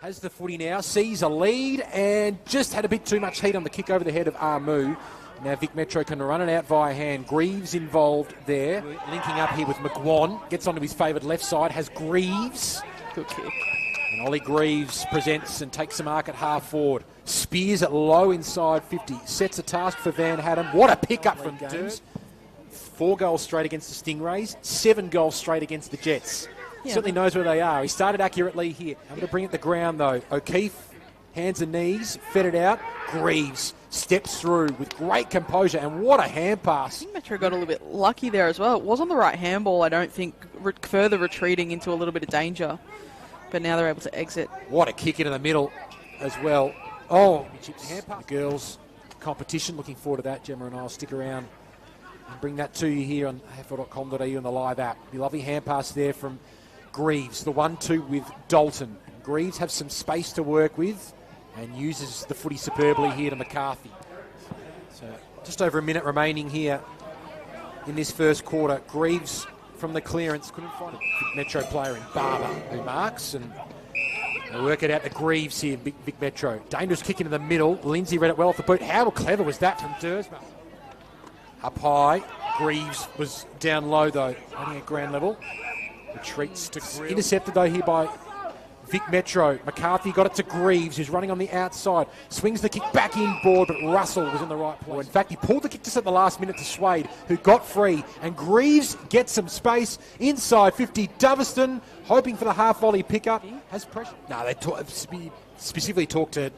Has the footy now, sees a lead and just had a bit too much heat on the kick over the head of Armu. Now Vic Metro can run it out via hand. Greaves involved there. Linking up here with McGuan. Gets onto his favoured left side. Has Greaves. Good kick. And Ollie Greeves presents and takes the mark at half forward. Spears it low inside 50. Sets a task for Van Hatten. What a pickup from Games. 4 goals straight against the Stingrays. 7 goals straight against the Jets. Yeah. Certainly knows where they are. He started accurately here. I'm going to bring it to the ground though. O'Keefe, hands and knees, fed it out. Greaves steps through with great composure, and what a hand pass. I think Metro got a little bit lucky there as well. It was on the right handball, I don't think, further retreating into a little bit of danger. But now they're able to exit. What a kick into the middle as well. Oh, hand pass. The girls' competition, looking forward to that. Gemma and I will stick around and bring that to you here on afl.com.au and the live app. Be lovely hand pass there from Greaves, the 1-2 with Dalton. Greaves have some space to work with and uses the footy superbly here to McCarthy. So just over a minute remaining here in this first quarter. Greaves from the clearance, couldn't find a Vic Metro player in Barber who marks, and they work it out to Greaves here, Vic Metro. Dangerous kick into the middle. Lindsay read it well off the boot. How clever was that from Dersma? Up high. Greaves was down low though, only at ground level. Retreats to intercepted though here by Vic Metro. McCarthy got it to Greaves, who's running on the outside. Swings the kick back inboard, but Russell was in the right place. In fact, he pulled the kick just at the last minute to Swade, who got free. And Greaves gets some space inside 50. Doveston, hoping for the half volley pickup, has pressure. No, they specifically talked to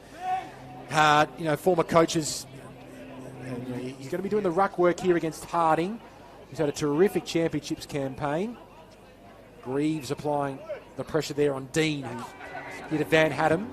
former coaches. And, he's going to be doing the ruck work here against Harding, who's had a terrific championships campaign. Greaves applying the pressure there on Dean, who's hit a Van Hatten.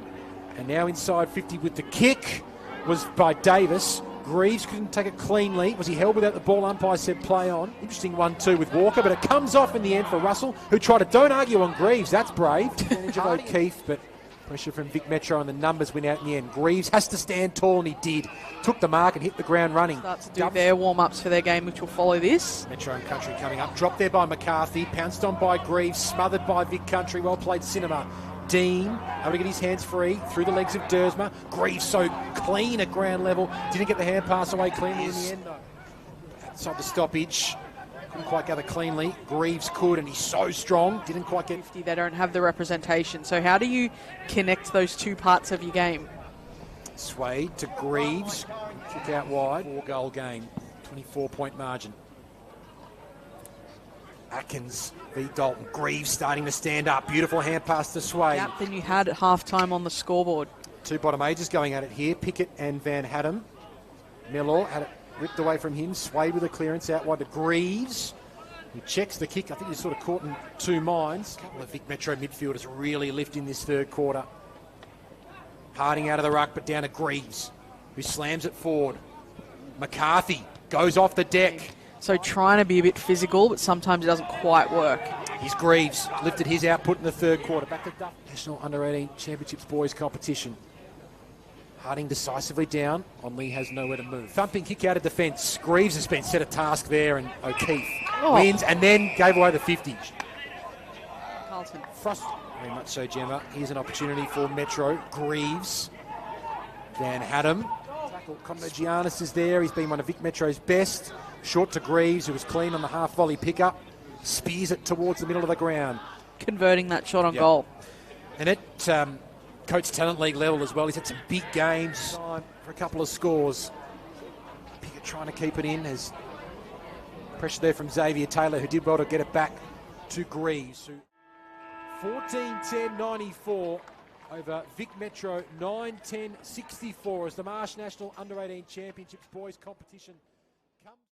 And now inside 50 with the kick was by Davis. Greaves couldn't take it cleanly. Was he held without the ball? Umpire said play on. Interesting 1-2 with Walker, but it comes off in the end for Russell, who tried to don't argue on Greaves. That's brave. Advantage of O'Keefe, but pressure from Vic Metro and the numbers went out in the end. Greaves has to stand tall, and he did. Took the mark and hit the ground running. Start to do their warm-ups for their game, which will follow this. Metro and Country coming up. Dropped there by McCarthy. Pounced on by Greaves. Smothered by Vic Country. Well played Cinema. Dean able to get his hands free through the legs of Dersma. Greaves so clean at ground level. Didn't get the hand pass away cleanly in the end though. Outside the stoppage. Couldn't quite gather cleanly. Greaves could, and he's so strong. Didn't quite get... They don't have the representation. So how do you connect those two parts of your game? Swade to Greaves. Kick out wide. 4-goal game. 24-point margin. Atkins beat Dalton. Greaves starting to stand up. Beautiful hand pass to Swade. Gap than you had at half-time on the scoreboard. 2 bottom ages going at it here. Pickett and Van Hatten. Miller had it ripped away from him. Swade with a clearance out wide to Greaves, who checks the kick. I think he's sort of caught in 2 minds. A couple of Vic Metro midfielders really lifting this third quarter. Harding out of the ruck, but down to Greaves, who slams it forward. McCarthy goes off the deck. So trying to be a bit physical, but sometimes it doesn't quite work. Here's Greaves, lifted his output in the third quarter. Back to Duff. National Under-18 Championships boys competition. Harding decisively down. Onley has nowhere to move. Thumping kick out of defence. Greaves has been set a task there, and O'Keefe wins and then gave away the 50. Carlton. Very much so, Gemma. Here's an opportunity for Metro. Greaves. Van Hatten. Conor Giannis is there. He's been one of Vic Metro's best. Short to Greaves, who was clean on the half volley pickup. Spears it towards the middle of the ground. Converting that shot on goal. And at Coach Talent League level as well, he's had some big games for a couple of scores. Pickett trying to keep it in. Has pressure there from Xavier Taylor, who did well to get it back to Greaves. 14-10-94 over Vic Metro, 9-10-64 as the Marsh National Under-18 Championships boys competition comes.